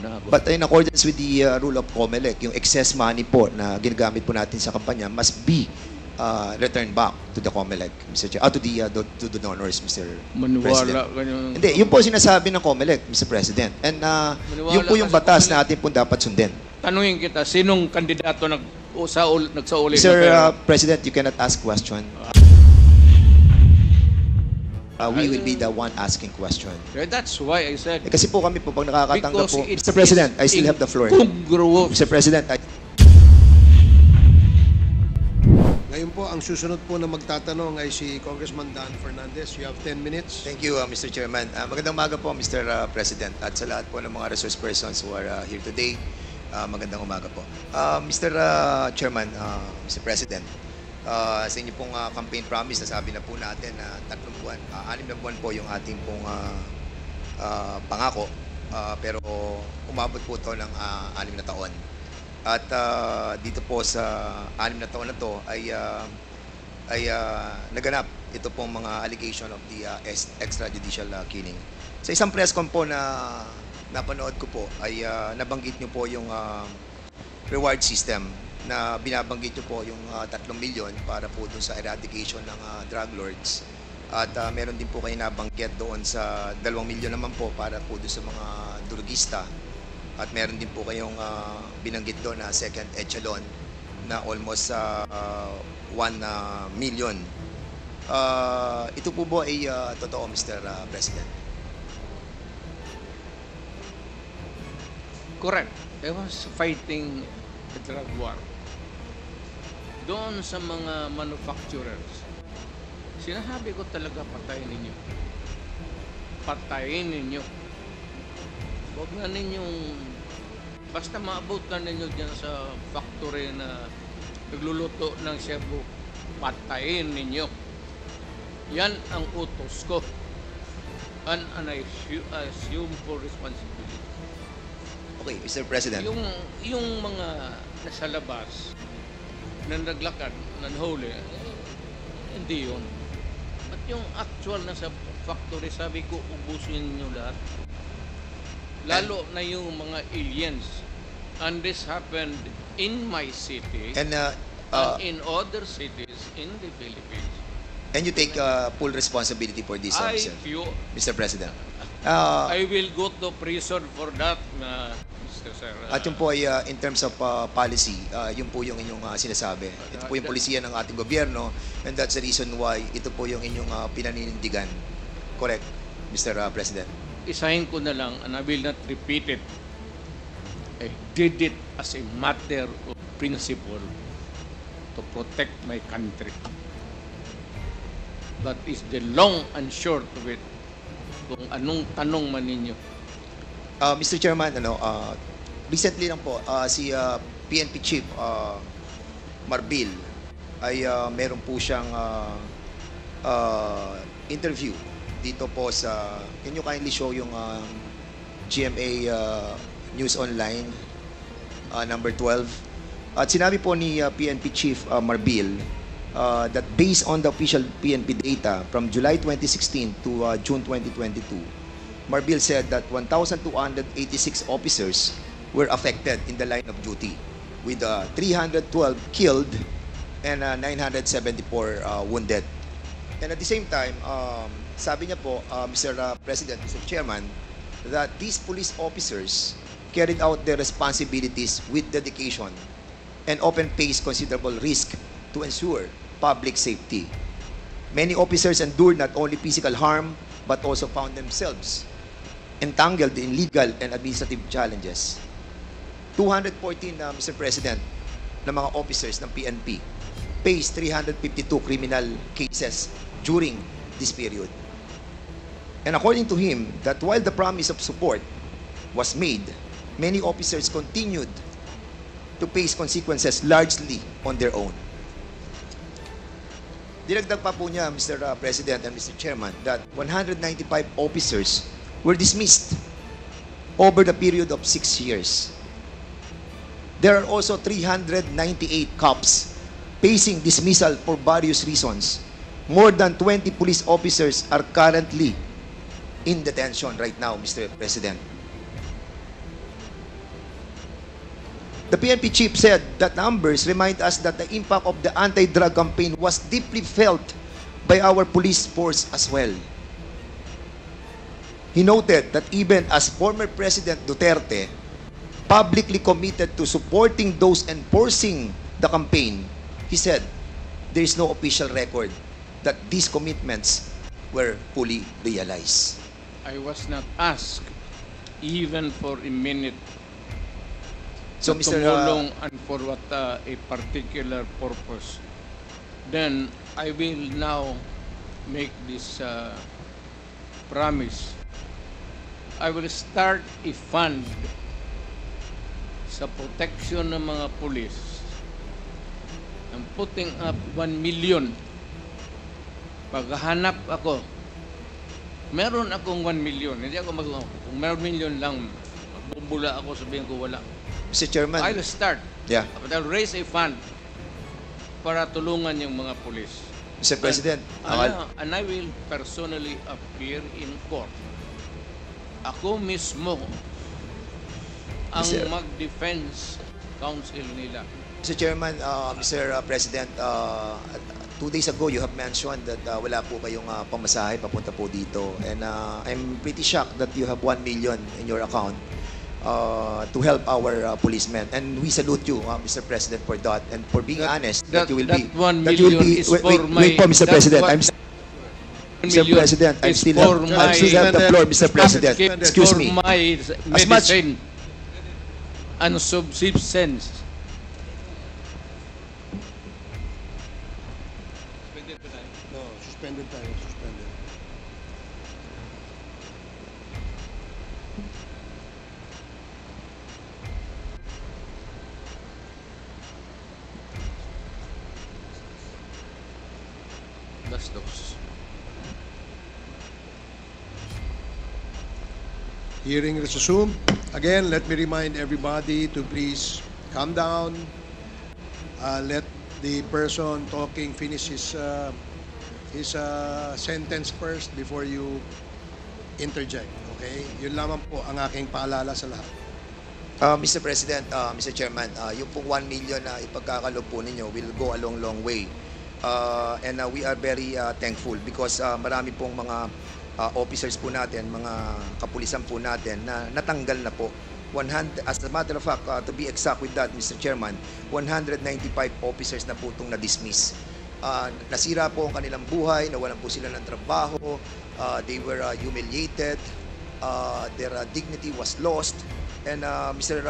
na ako. But in accordance with the rule of COMELEC, yung excess money po na ginagamit po natin sa kampanya must be returned back to the COMELEC, Mr. Chair, to the donors, Mr. President. Maniwala ka yung... Hindi, yun po sinasabi ng COMELEC, Mr. President. And yun po yung ka sa batas COMELEC. na atin po dapat sundin. Tanungin kita, sinong kandidato nagsauli ng Mr. pera? President, you cannot ask question. We will be the one asking question. That's why I said, Kasi po kami po, pag nakakatanggap because po, it Mr. President, is I still have the floor. incongruous. Mr. President, Ngayon po, ang susunod po na magtatanong ay si Congressman Dan Fernandez. You have 10 minutes. Thank you, Mr. Chairman. Magandang umaga po, Mr. President, at sa lahat po ng mga resource persons who are here today. Magandang umaga po. Mr. Chairman, Mr. President, sa inyo pong campaign promise, nasabi na po natin na 3 buwan, 6 na buwan po yung ating pong pangako, pero umabot po ito ng 6 na taon. At dito po sa 6 na taon na to ay naganap ito pong mga allegation of the extrajudicial killing. Sa isang press con po na napanood ko po ay nabanggit nyo po yung reward system na binabanggit nyo po yung 3 milyon para po dun sa eradication ng drug lords. At meron din po kayo nabanggit doon sa 2 milyon naman po para po dun sa mga drugista. At meron din po kayong binanggit doon na second echelon na almost 1 million. Ito po ba ay totoo, Mr. President? Correct. I was fighting the drug war. Doon sa mga manufacturers, sinasabi ko talaga patayin ninyo. Patayin ninyo. Huwag na ninyong, basta maabot na ninyo dyan sa factory na nagluluto ng Cebu, patayin ninyo. Yan ang utos ko. And I assume for responsibility. Okay, Mr. President. Yung mga nasa labas na naglakad, nanhuli, hindi yun. At yung actual nasa factory, sabi ko, ubusin niyo lahat. Lalo na yung mga aliens. And this happened in my city And in other cities in the Philippines. you take full responsibility for this, Mr. President. I will go to prison for that, Mr. Sir. At yun po ay in terms of policy, yun po yung inyong sinasabi. Ito po yung polisiya ng ating gobyerno, and that's the reason why ito po yung inyong pinaninindigan. Correct, Mr. President? Isahin ko na lang, and I will not repeat it. I did it as a matter of principle to protect my country. That is the long and short of it. Kung anong tanong man ninyo. Mr. Chairman, recently lang po, si PNP Chief Marbil ay meron po siyang interview dito po sa, can you kindly show yung GMA News Online number 12. At sinabi po ni PNP Chief Marbil that based on the official PNP data from July 2016 to June 2022, Marbil said that 1,286 officers were affected in the line of duty, with 312 killed and 974 wounded. And at the same time, sabi niya po, Mr. President, Mr. Chairman, that these police officers carried out their responsibilities with dedication and often faced considerable risk to ensure public safety. Many officers endured not only physical harm, but also found themselves entangled in legal and administrative challenges. 214, Mr. President, na mga officers ng PNP faced 352 criminal cases during this period. And according to him, that while the promise of support was made, many officers continued to face consequences largely on their own. Dinagdag pa po niya, Mr. President and Mr. Chairman, that 195 officers were dismissed over the period of 6 years. There are also 398 cops facing dismissal for various reasons. More than 20 police officers are currently in detention right now, Mr. President. The PNP chief said that numbers remind us that the impact of the anti-drug campaign was deeply felt by our police force as well. He noted that even as former President Duterte publicly committed to supporting those enforcing the campaign, he said there is no official record that these commitments were fully realized. I was not asked even for a minute So, na Mr. tumulong and for what a particular purpose. Then I will now make this promise. I will start a fund sa protection ng mga pulis. I'm putting up 1 million. Paghahanap ako, meron akong 1 million. Hindi ako kung meron million lang, magbubula ako, sabihin ko wala. Mr. Chairman, I'll start. yeah, But I'll raise a fund para tulungan yung mga pulis. Mr. President, And I will personally appear in court. Ako mismo ang Mr. mag-defense counsel nila. Mr. Chairman, Mr. President, 2 days ago you have mentioned that wala po kayong pamasahe papunta po dito, and I'm pretty shocked that you have 1 million in your account to help our policemen, and we salute you, Mr. President, for that, and for being honest that you will be. That 1 that you will million be. is Wait, for my. wait po, Mr. President. Mr. Million President, I is still for have, I my- still have the floor, Mr. President. Excuse for me. my As much- medicine and subsistence. No, suspended tayo, suspended. Gastos. Hearing resumed. Again, let me remind everybody to please calm down. Let the person talking finish his sentence first before you interject. Okay? Yun lamang po ang aking paalala sa lahat. Mr. President, Mr. Chairman, yung pong 1 million na ipagkakalob po ninyo will go a long way. And we are very thankful because marami pong mga officers po natin, mga kapulisan po natin na natanggal na po. 100, as a matter of fact, to be exact with that, Mr. Chairman, 195 officers na po itong na-dismiss. Nasira po ang kanilang buhay, nawalan po sila ng trabaho, they were humiliated, their dignity was lost, and Mr.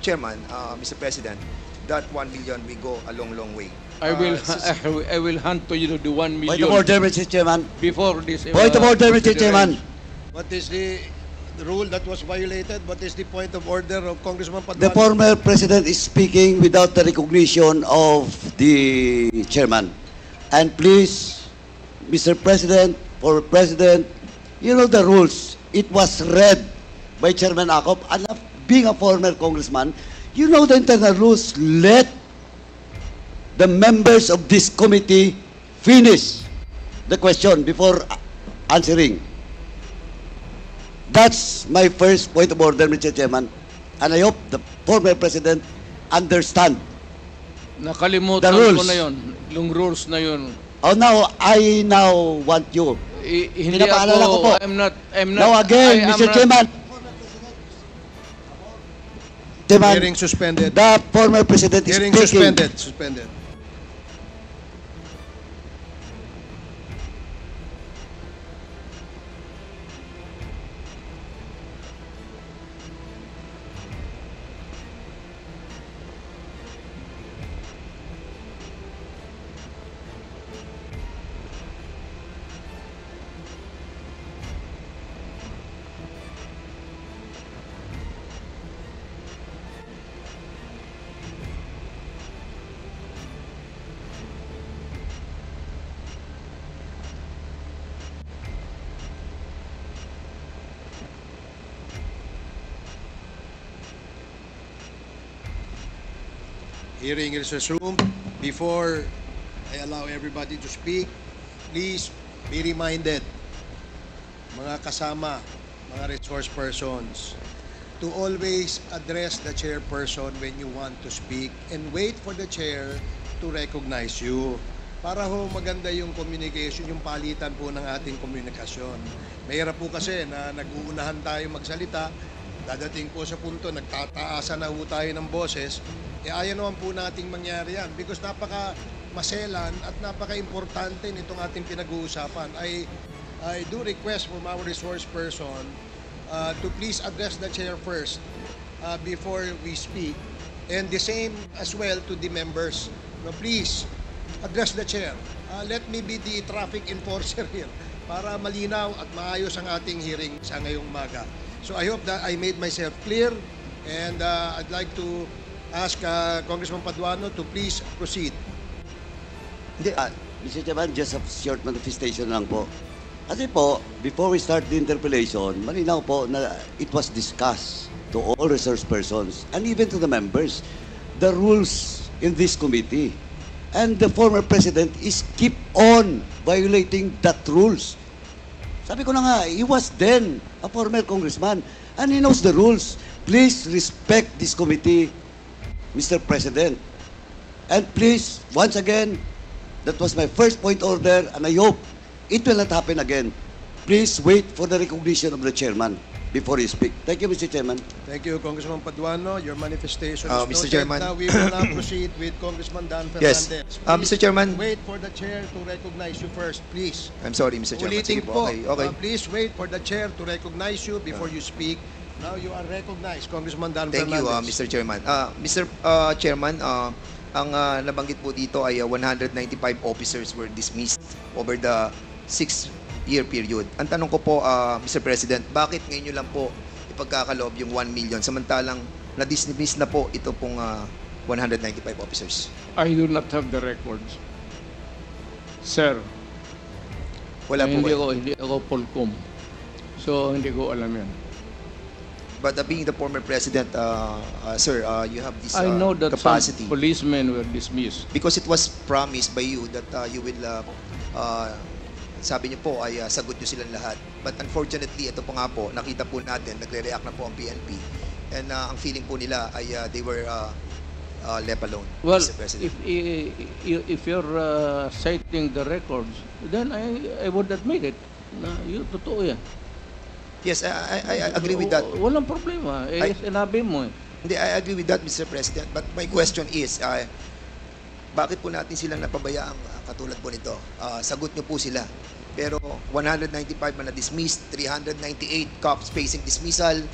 Chairman, Mr. President, that 1 million will go a long way. I will hand to you the 1 million. Point of order, Mr. Chairman. Before this. Point of order, Mr. Chairman. What is the rule that was violated? What is the point of order of Congressman The Paduano? former president is speaking without the recognition of the chairman. And please, Mr. President, former president, you know the rules. It was read by Chairman Acop. And being a former congressman, you know the internal rules. Let the members of this committee finish the question before answering. That's my first point of order, Mr. Chairman. And I hope the former president understand. Nakalimutan The rules. ko na yun. Yung rules na yun. Oh, now, I now want you. Hindi Pinapaalala ko po. I'm not. Now again, I am Mr. not- Chairman. Chairman, Hearing suspended. the former president is Hearing speaking. suspended. Hearing is resumed. Before I allow everybody to speak, please be reminded, mga kasama, mga resource persons, to always address the chairperson when you want to speak and wait for the chair to recognize you. Para ho maganda yung communication, yung palitan po ng ating komunikasyon. Mahirap po kasi na nag-uunahan tayo magsalita, dadating po sa punto, nagtataasan na ho tayo ng boses, ayaw naman po nating mangyari yan because napaka-maselan at napaka-importante nitong ating pinag-uusapan. I do request from our resource person to please address the chair first before we speak. And the same as well to the members. No, please address the chair. Let me be the traffic enforcer here para malinaw at maayos ang ating hearing sa ngayong umaga. So I hope that I made myself clear and I'd like to ask Congressman Paduano to please proceed. Hindi, Mr. Chairman, just a short manifestation lang po. Kasi po, before we start the interpellation, malinaw po na it was discussed to all resource persons and even to the members, the rules in this committee. And the former president is keep on violating that rules. Sabi ko na nga, he was then a former congressman and he knows the rules. Please respect this committee, Mr. President. And please, once again, that was my first point order and I hope it will not happen again. Please wait for the recognition of the chairman before you speak. Thank you, Mr. Chairman. Thank you, Congressman Paduano. Your manifestation is Mr. noted. Chairman. Now we will now proceed with Congressman Dan Yes. Fernandez. Mr. Chairman. Wait for the chair to recognize you first, please. I'm sorry, Mr. Chairman. Ulitin Sige po, Okay. please wait for the chair to recognize you before you speak. Now you are recognized, Congressman Dan Thank you, Fernandez. Mr. Chairman. Mr. Chairman, ang nabanggit po dito ay 195 officers were dismissed over the 6-year period. Ang tanong ko po, Mr. President, bakit ngayon nyo lang po ipagkakaloob yung 1 million samantalang na-dismiss na po ito pong 195 officers? I do not have the records. Sir, Wala po kayo. hindi ako Polcom. So, hindi ko alam yan. But being the former president, sir, you have this I know that capacity. some policemen were dismissed. Because it was promised by you that you will, sabi niyo po ay sagot niyo silang lahat. But unfortunately, ito po nga po, nakita po natin, nagre-react na po ang PNP. And ang feeling po nila ay they were left alone, Well, Mr. President. if you're citing the records, then I would admit it. Na yun, totoo yan. Yes, I agree with that. Walang problema. Sinabi mo eh. Hindi, I agree with that, Mr. President. But my question is, bakit po natin silang napabayaang katulad po nito? Sagot niyo po sila. Pero 195 na dismissed, 398 cops facing dismissal,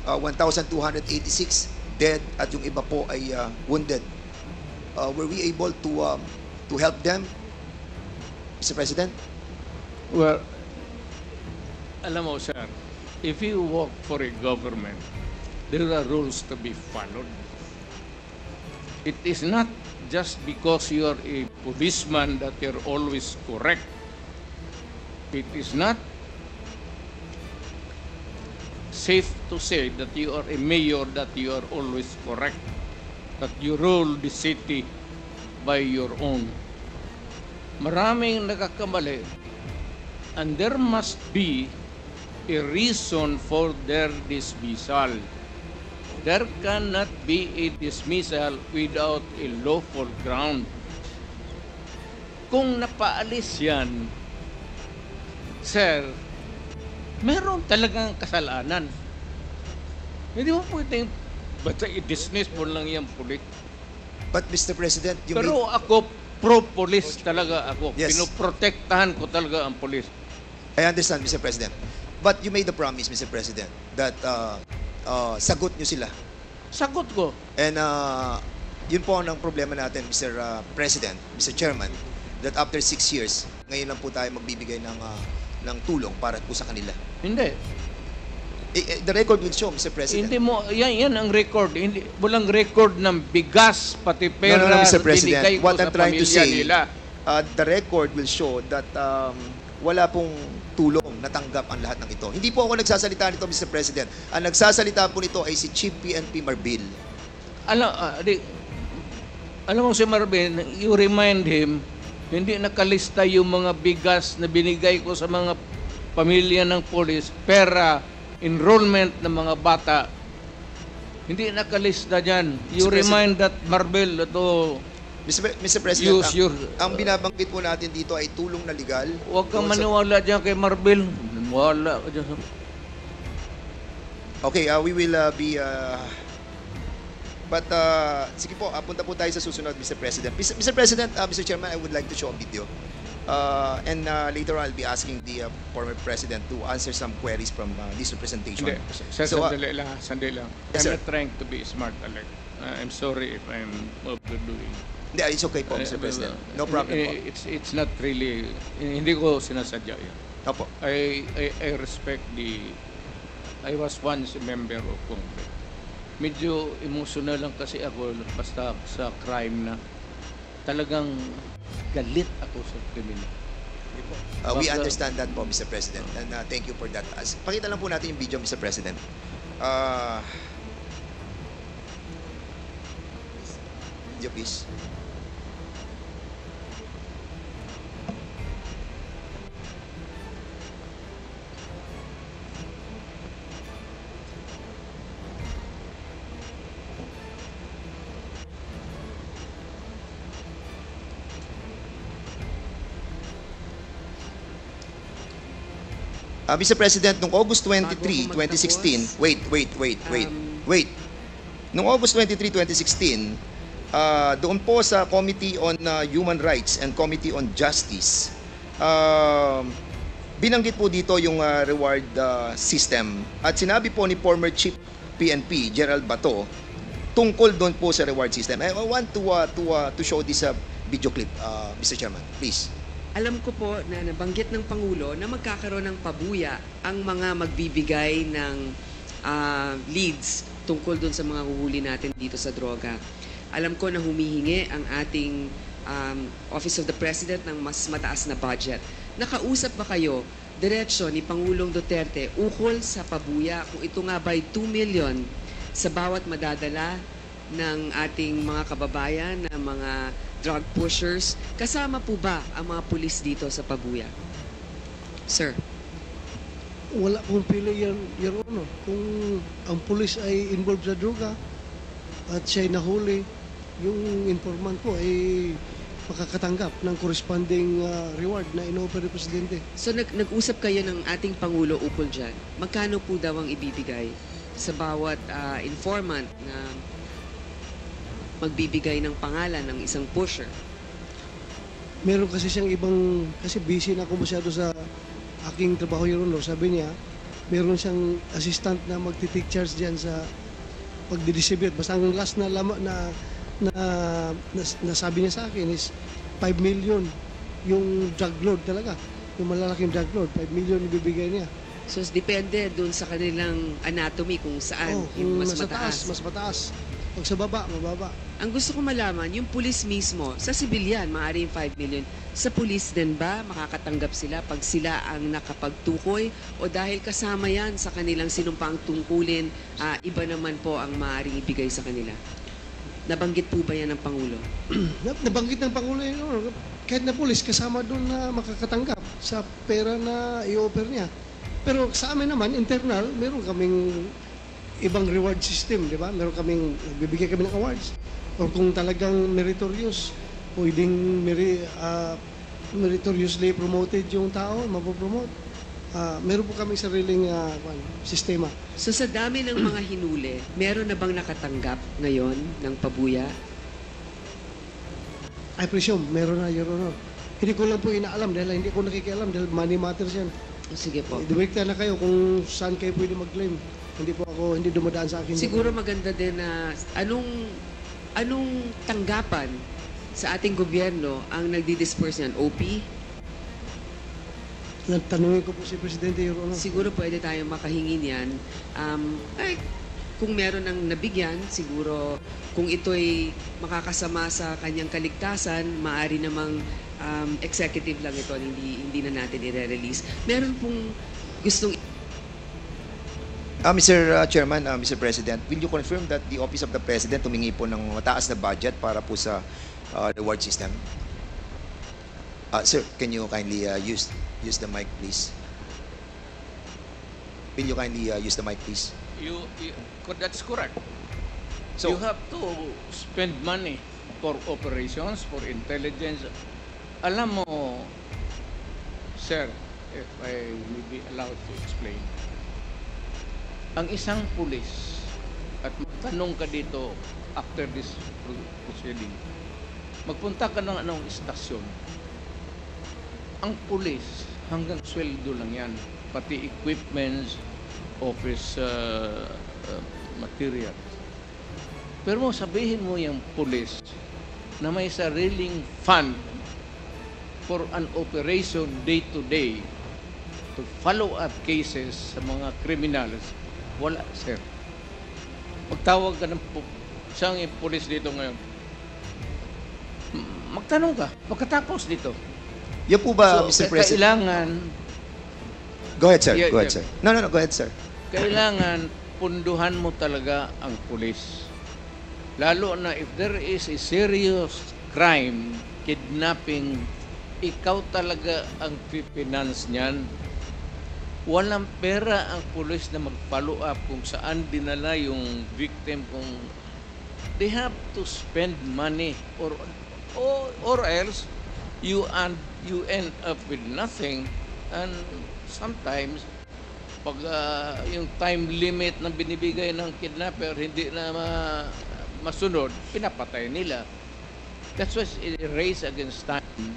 1,286 dead, at yung iba po ay wounded. Were we able to help them, Mr. President? Well, alam mo, sir, if you work for a government, there are rules to be followed. It is not just because you are a policeman that you're always correct. It is not safe to say that you are a mayor that you are always correct, that you rule the city by your own. Maraming nagkakamali, and there must be a reason for their dismissal. There cannot be a dismissal without a lawful ground. Kung napaalis yan, sir, meron talagang kasalanan. Hindi mo pwedeng basta i-dismiss mo lang yung pulit. But Mr. President, you Pero ako, pro-police talaga ako. Yes. Pinoprotektahan ko talaga ang police. I understand, Mr. President. But you made the promise, Mr. President, that sagot nyo sila. Sagot ko. And yun po ang problema natin, Mr. President, Mr. Chairman, that after 6 years, ngayon lang po tayo magbibigay ng tulong para po sa kanila. Hindi. The record will show, Mr. President. Hindi mo, yan ang record. Hindi, walang record ng bigas, pati pera No, Mr. na President. binigay ko What sa I'm trying to pamilya say, nila. the record will show that wala pong tulong natanggap ang lahat ng ito. Hindi po ako nagsasalita nito, Mr. President. Ang nagsasalita po nito ay si Chief PNP Marbil. Alam mo si Marvin, you remind him, hindi nakalista yung mga bigas na binigay ko sa mga pamilya ng polis, pera, enrollment ng mga bata, Hindi nakalista dyan. You Mr. President. remind that Marvel to Mr. President, use your... ang binabanggit po natin dito ay tulong na legal. Huwag kang Doon sa- maniwala dyan kay Marvel. Wala ka dyan. Okay, we will be... but, sige po, punta po tayo sa susunod, Mr. President. Mr. President, Mr. Chairman, I would like to show a video. And later on, I'll be asking the former President to answer some queries from this representation. Hindi. Sir, So, sandali lang. Yes, I'm sir. not trying to be smart, Alec. I'm sorry if I'm overdoing. Hindi, it's okay po, Mr. President. No problem po. It's not really, hindi ko sinasadya yan. Opo. I respect I was once a member of Congress. Medyo emotional lang kasi ako basta sa crime na talagang galit ako sa kriminal. We Baka- understand that po, Mr. President. And thank you for that. Pakita lang po natin yung video, Mr. President. Video, please. Mr. President, noong August 23, 2016, wait. Noong August 23, 2016, doon po sa Committee on Human Rights and Committee on Justice, binanggit po dito yung reward system. At sinabi po ni former Chief PNP, Gerald Bato, tungkol doon po sa reward system. I want to show this video clip, Mr. Chairman, please. Alam ko po na nabanggit ng Pangulo na magkakaroon ng pabuya ang mga magbibigay ng leads tungkol dun sa mga huhuli natin dito sa droga. Alam ko na humihingi ang ating Office of the President ng mas mataas na budget. Nakausap ba kayo diretsyo ni Pangulong Duterte ukol sa pabuya kung ito nga ba'y 2 million sa bawat madadala ng ating mga kababayan na mga drug pushers? Kasama po ba ang mga pulis dito sa pabuya? Sir. Wala pong pili yan, Your Honor. Kung ang pulis ay involved sa droga at siya'y nahuli, yung informant ko ay makakatanggap ng corresponding reward na in-offer ni Presidente. So nag-usap kayo ng ating Pangulo ukol dyan. Magkano po daw ang ibibigay sa bawat informant na magbibigay ng pangalan ng isang pusher? Meron kasi siyang ibang, kasi busy na ako masyado sa aking trabaho, Your Honor. Sabi niya, meron siyang assistant na magti-take charge dyan sa pagdidistribute. Basta ang last na sabi niya sa akin is 5 million yung drug load talaga. Yung malalaking drug load, 5 million ibibigay niya. So depende dun sa kanilang anatomy kung saan yung mas nasa mataas. Mas mataas. Pag sa baba, mababa. Ang gusto ko malaman, yung pulis mismo, sa sibilyan, maaaring 5 million. Sa pulis din ba, makakatanggap sila pag sila ang nakapagtukoy? O dahil kasama yan sa kanilang sinumpang tungkulin, iba naman po ang maaaring ibigay sa kanila? Nabanggit po ba yan ng Pangulo? Nabanggit ng Pangulo yun, kahit na pulis, kasama doon na makakatanggap sa pera na i-offer niya. Pero sa amin naman, internal, meron kaming ibang reward system, di ba? Meron kaming, bibigyan kami ng awards. O kung talagang meritorious, pwedeng meritoriously promoted yung tao, mapopromote. Meron po kami sariling sistema. So sa dami ng mga hinuli, meron na bang nakatanggap ngayon ng pabuya? I presume, meron na, Your Honor. Hindi ko lang po inaalam dahil hindi ko nakikialam dahil money matters yan. O sige po. Direkta na kayo kung saan kayo pwede mag-claim. Hindi po ako, hindi dumadaan sa akin. Siguro maganda din na anong tanggapan sa ating gobyerno ang nagdi-disperse niyan? OP? Tanungin ko po si Presidente, Your Honor. Siguro pwede tayong makahingi niyan. Kung meron ng nabigyan, siguro kung ito'y makakasama sa kanyang kaligtasan, maaari namang executive lang ito, hindi na natin i-release. Meron pong gustong... Mr. Chairman, Mr. President, will you confirm that the Office of the President tumingi po ng mataas na budget para po sa reward system? Sir, can you kindly use the mic, please? Will you kindly use the mic, please? That's correct. So, you have to spend money for operations, for intelligence. Alam mo, sir, if I will be allowed to explain, ang isang pulis, at magtanong ka dito after this proceeding, magpunta ka ng anong istasyon, ang pulis, hanggang sweldo lang yan, pati equipments, office materials. Pero sabihin mo yung pulis na may sariling fund for an operation day-to-day to follow up cases sa mga criminals, wala, sir. Magtawag ka ng siyang pulis dito ngayon. Magtanong ka, pagkatapos dito. yan po ba, Mr. President? Kailangan, Go ahead, sir. Yeah, Go ahead, yeah. sir. No, go ahead, sir. kailangan punduhan mo talaga ang pulis. Lalo na if there is a serious crime, kidnapping, ikaw talaga ang pipinance niyan. Walang pera ang pulis na mag-follow up kung saan dinala yung victim, kung they have to spend money or else you end up with nothing. And sometimes pag yung time limit na binibigay ng kidnapper hindi na masunod, pinapatay nila. That's why it's a race against time.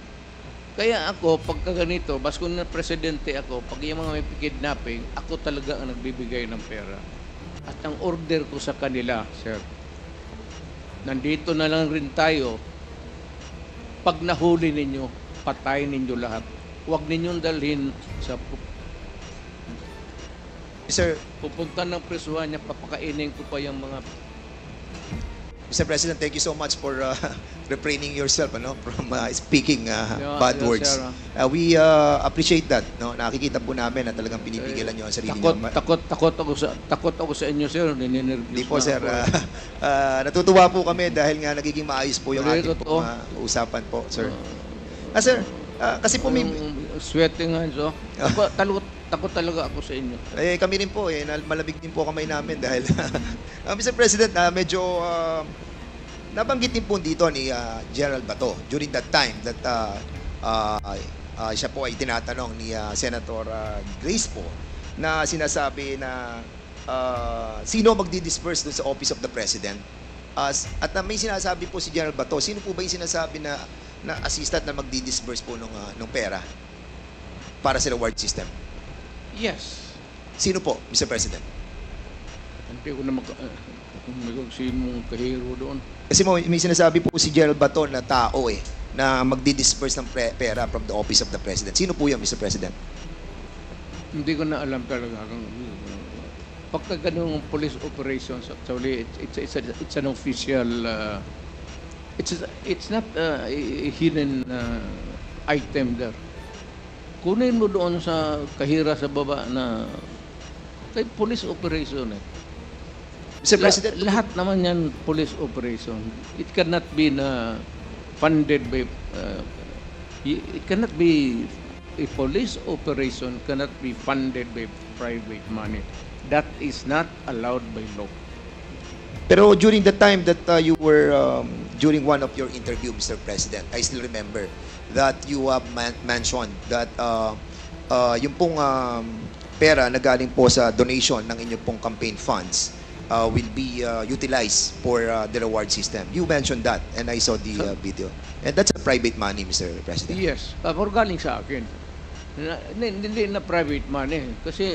Kaya ako, pagka ganito, bas kung na presidente ako, pag yung mga may kidnapping, ako talaga ang nagbibigay ng pera. At ang order ko sa kanila, sir, nandito na lang rin tayo, pag nahuli ninyo, patayin ninyo lahat. Huwag ninyong dalhin sa Mr. pupunta ng presuhan niya, papakainin ko pa yung mga... Mr. President, thank you so much for refraining yourself from speaking bad yeah, words. sir. We appreciate that. No? Nakikita po namin na talagang pinipigilan nyo ang sarili nyo. Takot ako sa inyo, sir. Hindi po, sir. Natutuwa po kami dahil nga nagiging maayos po yung ating Totoo. usapan po, sir. Sir, kasi po may... Sweating hands, oh. Takot talaga ako sa inyo. Kami rin po, malamig din po kamay namin dahil Mr. President, medyo nabanggit din po dito ni Gerald Bato during that time that siya po ay tinatanong ni Senator Grace po na sinasabi na sino magdi-disperse dun sa Office of the President. At may sinasabi po si General Bato, sino po ba yung sinasabi na assistant na magdi-disperse po ng pera para sa reward system? Yes. Sino po, Mr. President? Hindi ko na sinong kahiro doon. Kasi may sinasabi po si Gerald Bato na tao na magdi-disperse ng pera from the Office of the President. Sino po yan, Mr. President? Hindi ko na alam talaga. Pagka ganung police operations, actually, it's an official, it's not a hidden item there. Kunin mo doon sa kahira sa baba na kay police operation Mr. President, lahat naman yan police operation. It cannot be funded by it cannot be a police operation cannot be funded by private money. That is not allowed by law. pero during the time that you were, during one of your interview, Mr. President, I still remember that you have mentioned that yung pong pera na galing po sa donation ng inyong pong campaign funds will be utilized for the reward system. You mentioned that and I saw the video. And that's a private money, Mr. President. Yes, pero galing sa akin. Hindi na private money kasi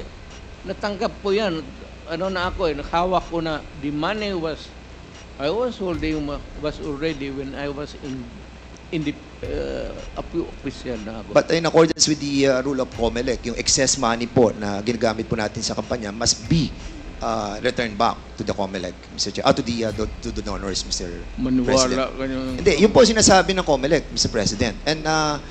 natanggap ko yan. Ano na ako nakahawak ko na the money I was already when I was in the official na ako. But in accordance with the rule of COMELEC, yung excess money po na ginagamit po natin sa kampanya must be returned back to the COMELEC, Mr. Chair, to the donors, Mr. Maniwala President. ka nyo. Hindi, yun po sinasabi ng COMELEC, Mr. President. And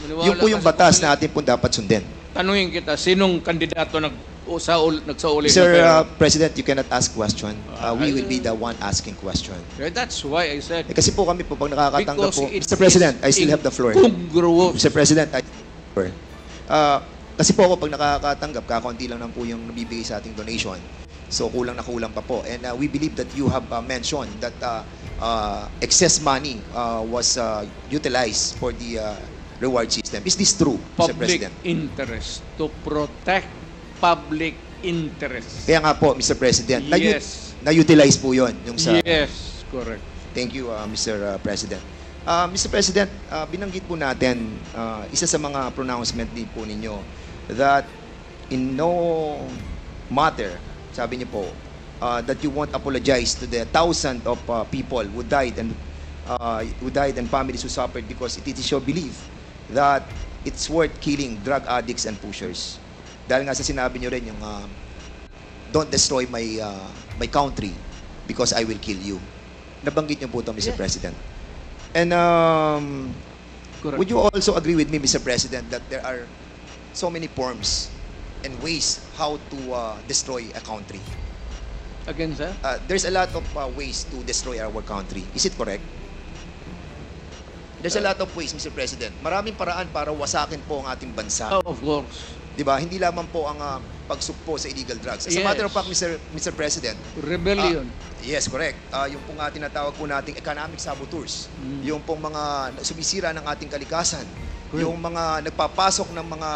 yun po yung ka sa batas COMELEC. na atin po dapat sundin. Tanungin kita, sinong kandidato nagsauli? Mr. President, you cannot ask question. We will be the one asking question. That's why I said, Kasi po kami po, pag nakakatanggap because po, it Mr. President, I is still have the floor. incongruous. Mr. President, kasi po ako pag nakakatanggap, kakaunti lang po yung nabibigay sa ating donation. So kulang na kulang pa po. And we believe that you have mentioned that excess money was utilized for the reward system. Is this true, Mr. Public President? interest. To protect public interest. Kaya nga po, Mr. President, Yes. na-utilize po yun. Yung sa, Yes, correct. Thank you, Mr. President. Mr. President, binanggit po natin, isa sa mga pronouncement din po ninyo, that in no matter, sabi niyo po, that you won't apologize to the thousands of people who died and families who suffered because it is your belief that it's worth killing drug addicts and pushers. Dahil nga sa sinabi niyo rin yung don't destroy my country because I will kill you. Nabanggit niyo po ito, Mr. Yeah. President. And Correct. would you also agree with me, Mr. President, that there are so many forms and ways how to destroy a country? Again, sir? There's a lot of ways to destroy our country. Is it correct? There's a lot of ways, Mr. President. Maraming paraan para wasakin po ang ating bansa. Oh, of course. Diba? Hindi lamang po ang pagsugpo sa illegal drugs. As a Yes. matter of fact, Mr. President, Rebellion. yes, correct. Yung pong tinatawag po nating economic saboteurs, yung pong mga sumisira ng ating kalikasan, Correct. yung mga nagpapasok ng mga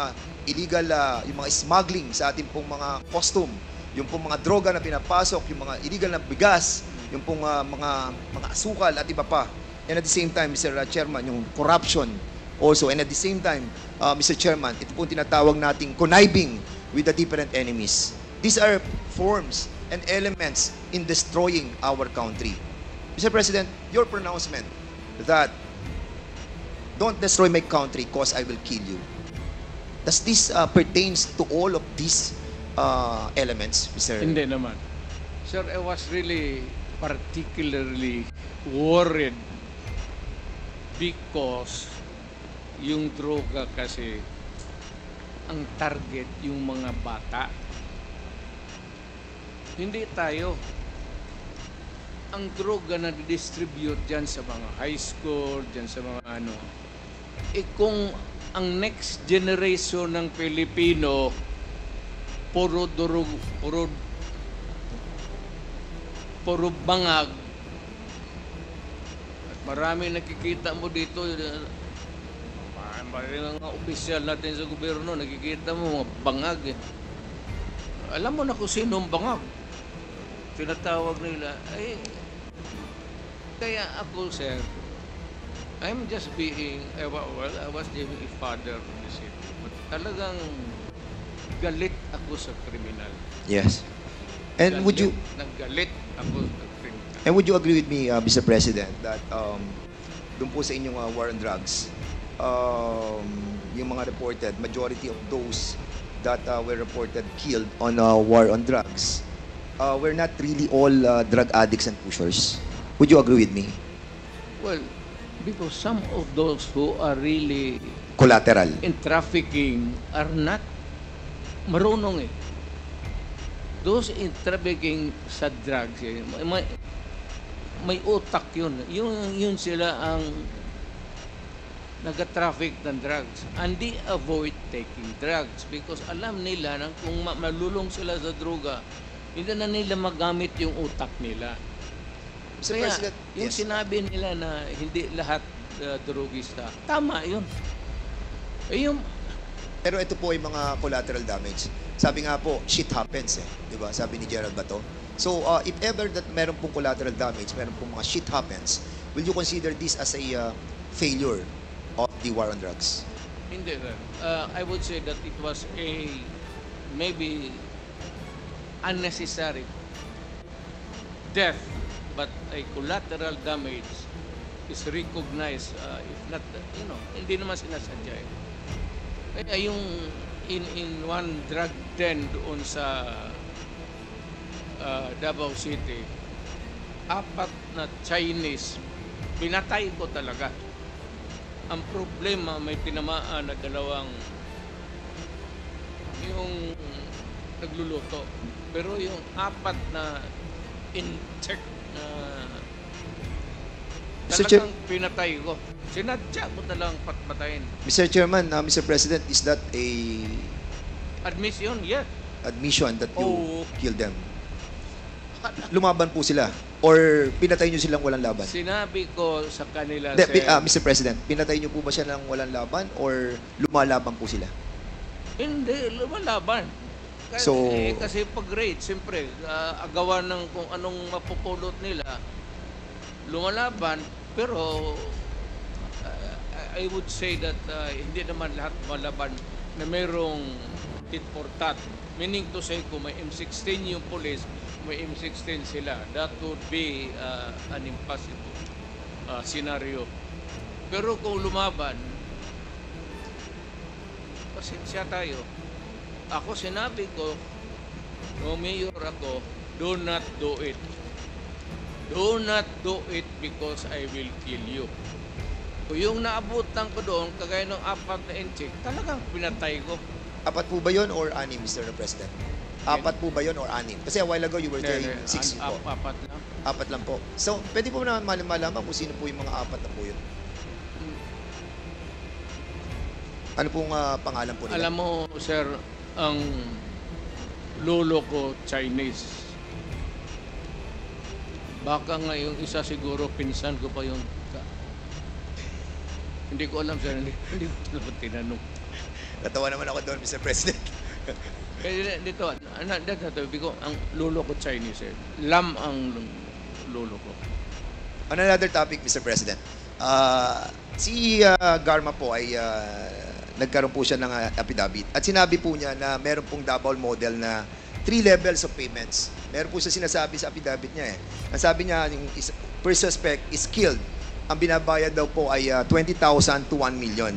illegal, yung mga smuggling sa ating pong mga costume, yung pong mga droga na pinapasok, yung mga illegal na bigas, yung pong mga asukal at iba pa. And at the same time, Mr. Chairman, yung corruption also. And at the same time, Mr. Chairman, ito po tinatawag nating conniving with the different enemies. These are forms and elements in destroying our country. Mr. President, your pronouncement that don't destroy my country because I will kill you. Does this pertains to all of these elements, Mr. Hindi naman. Sir, I was really particularly worried because yung droga kasi ang target yung mga bata. Hindi tayo. Ang droga na distribute dyan sa mga high school, dyan sa mga ano, kung ang next generation ng Pilipino puro durog, puro bangag, at marami nakikita mo dito, mga opisyal natin sa gobyerno, nakikita mo mga bangag. Alam mo na kung sino ang bangag. Tinatawag nila. Kaya ako, sir, I'm just being, I was being a father of the city. But talagang galit ako sa kriminal. Yes. And would you Naggalit ako sa kriminal. And would you agree with me, Mr. President, that doon po sa inyong war on drugs, yung mga reported, majority of those that were reported killed on war on drugs were not really all drug addicts and pushers? Would you agree with me? Well, because some of those who are really Collateral. in trafficking are not marunong eh. Those in trafficking sa drugs, may utak yun. Yun sila ang nag-traffic ng drugs. And they avoid taking drugs because alam nila na kung malulong sila sa droga, hindi na nila magamit yung utak nila. Mr. Kaya, President, yung yes. sinabi nila na hindi lahat drogista, tama yun. Yung Pero ito po yung mga collateral damage. Sabi nga po, shit happens eh. Di ba? Sabi ni Gerald Bato. So, if ever that meron pong collateral damage, meron pong mga shit happens, will you consider this as a failure of the war on drugs? Hindi, sir. I would say that it was a maybe unnecessary death, but a collateral damage is recognized, if not, hindi naman sinasadya eh. Kaya yung in one drug den doon sa Davao City, 4 na Chinese, pinatay ko talaga. Ang problema, may tinamaan na 2 yung nagluluto. Pero yung 4 na in-check na Mr. Chair- talagang pinatay ko. Sinadya ko talang patpatayin. Mr. Chairman, Mr. President, is that a Admission, yes. admission that you Oh. killed them? lumaban po sila? Or pinatay nyo silang walang laban? Sinabi ko sa kanila, Hindi, sir, Mr. President, pinatay nyo po ba siya ng walang laban or lumalaban po sila? hindi, lumalaban. Kasi, So- kasi pag raid, siyempre, agawan ng kung anong mapupulot nila, lumalaban, pero I would say that hindi naman lahat malaban na mayroong tit for tat. Meaning to say, kung may M16 yung police, may M16 sila. That would be an impossible scenario. Pero kung lumaban, pasensya tayo. Ako sinabi ko, no mayor ako, do not do it. Do not do it because I will kill you. Kung yung naabutan ko doon, kagaya ng 4 na inche, talagang pinatay ko. 4 po ba yun or 6, Mr. President? 4 po ba yun or 6? Kasi a while ago you were saying 6 po. 4 lang. 4 lang po. So, pwede po na malaman kung sino po yung mga 4 na po yun. Ano pong pangalan po nila? Alam mo, sir, ang lolo ko Chinese. Baka nga yung isa siguro pinsan ko pa yung hindi ko alam, sir. Hindi ko alam tinanong. Natawa naman ako doon, Mr. President. Kaya dito, ko, ang lolo ko Chinese, eh. Lam ang lolo ko. On another topic, Mr. President. Si Garma po ay nagkaroon po siya ng affidavit. At sinabi po niya na meron pong double model na 3 levels of payments. Meron po siya sinasabi sa affidavit niya eh. Ang sabi niya, yung first suspect is killed. Ang binabayad daw po ay 20,000 to 1 million.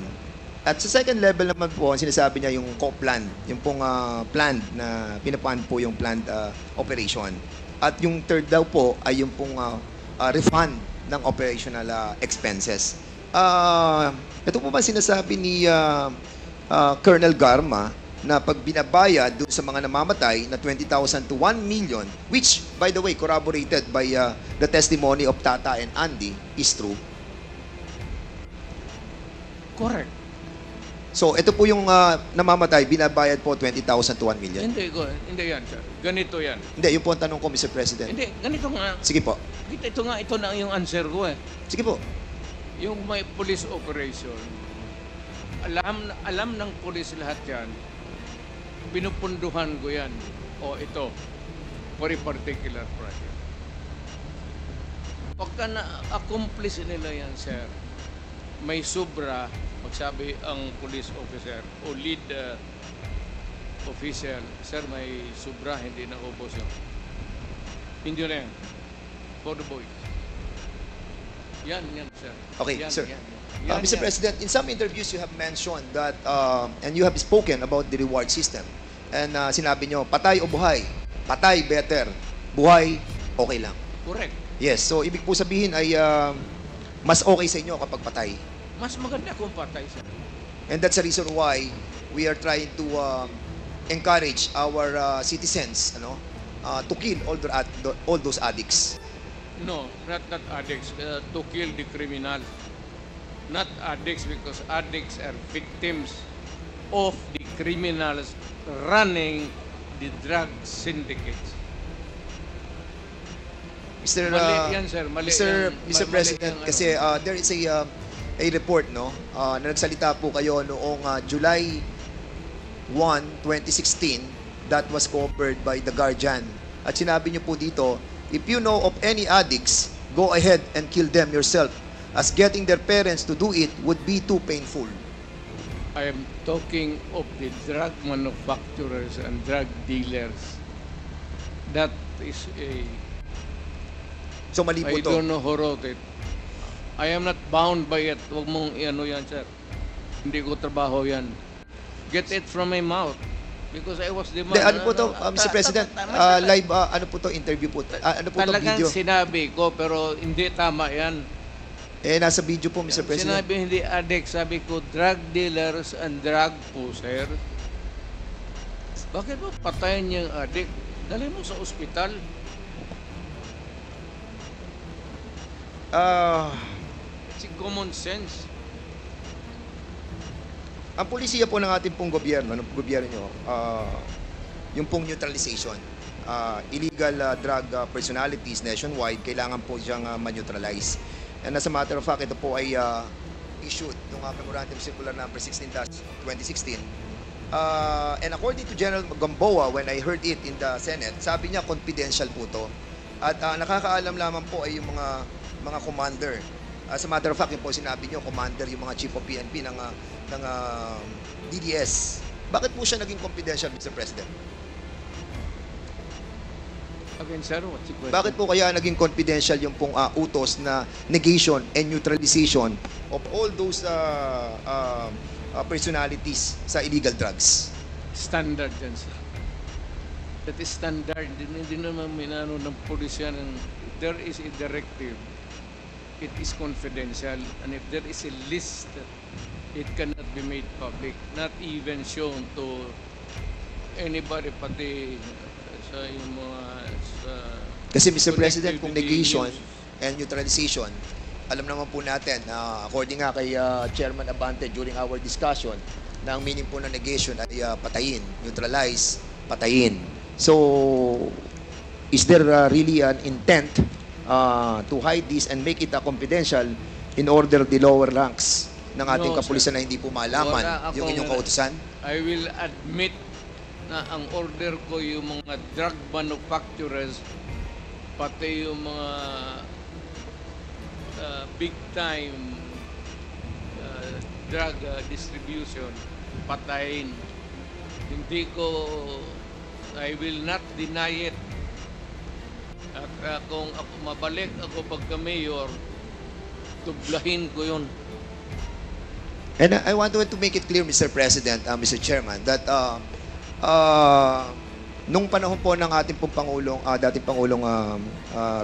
At sa second level naman po, ang sinasabi niya yung co-plan, yung pong planned na pinapan po yung planned operation. At yung third daw po ay yung pong refund ng operational expenses. Ito po ba sinasabi ni Colonel Garma na pag binabayad doon sa mga namamatay na 20,000 to 1 million, which, by the way, corroborated by the testimony of Tata and Andy, is true? Correct. So, ito po yung namamatay, binabayad po 20,000 to 1 million. Hindi yan, sir. Ganito yan. Hindi, yung po ang tanong ko, Mr. President. Hindi, ganito nga. Sige po. Ito na yung answer ko eh. Sige po. Yung may police operation, alam ng police lahat yan, pinupunduhan ko yan. O ito, for a particular project. Pagka na-accomplish nila yan, sir, may sobra, magsabi ang police officer o lead official, sir, may sobra, hindi na ubos yun. Hindi na yan. For the boys. Yan, sir. Okay, yan, sir. Yan. Mr. President, in some interviews you have mentioned that, and you have spoken about the reward system. And sinabi nyo, patay o buhay? Patay, better. Buhay, okay lang. Correct. Yes, so ibig po sabihin ay mas okay sa inyo kapag patay. Mas maganda kung patay, sir. And that's the reason why we are trying to encourage our citizens to kill all those addicts. No, not addicts. To kill the criminal. Not addicts, because addicts are victims of the criminals running the drug syndicates. Mali yan, sir. Mali Mr. yan. Mr. Mali President, yan, kasi there is a report na nagsalita po kayo noong July 1, 2016 that was covered by The Guardian. At sinabi niyo po dito, if you know of any addicts, go ahead and kill them yourself, as getting their parents to do it would be too painful. I am talking of the drug manufacturers and drug dealers. That is a... So mali po I to. don't know who wrote it. I am not bound by it. Huwag mong iano yan, sir. Hindi ko trabaho yan. Get it from my mouth. Because I was the man. Ano po to, Mr. President? Live, ano po to, interview po? Ano po to, Talagang video? sinabi ko, pero hindi tama yan. Nasa video po, Mr. President. Sinabi hindi addict, sabi ko drug dealers and drug pusher. Bakit mo patayin yung addict? Dali mo sa ospital. It's common sense. Ang polisiya po ng ating pong gobyerno, ng gobyerno nyo, yung pong neutralization. illegal drug personalities nationwide, kailangan po siyang ma-neutralize. And as a matter of fact, ito po ay issued ng Memorandum Circular number 16/2016. And according to General Gamboa, when I heard it in the Senate, sabi niya confidential po to. At nakakaalam lamang po ay yung mga commander. As a matter of fact, yun po sinabi niyo, commander, yung mga chief of PNP ng DDS. Bakit po siya naging confidential, Mr. President? Again, sir, what's the question? Bakit po kaya naging confidential yung pong utos na negation and neutralization of all those personalities sa illegal drugs? Standard yan, sir. That is standard. Hindi naman minano ng pulisya ng there is a directive. It is confidential. And if there is a list, it cannot be made public. Not even shown to anybody, pati sa yung mga... Kasi Mr. President, connected kung with the negation news. and neutralization, alam naman po natin, according nga kay Chairman Abante during our discussion, na ang meaning po ng negation ay patayin, neutralize, patayin. So, is there really an intent to hide this and make it confidential in order the lower ranks ng ating No, kapulisan sir. na hindi po malaman Wala yung akong- inyong kautusan? I will admit na ang order ko yung mga drug manufacturers, pati yung mga big time drug distribution, patayin. Hindi ko, I will not deny it. At kung ako mabalik ako pagka mayor, tublahin ko yun. And I want to make it clear, Mr. President, Mr. Chairman, that nung panahon po ng ating pong dating Pangulong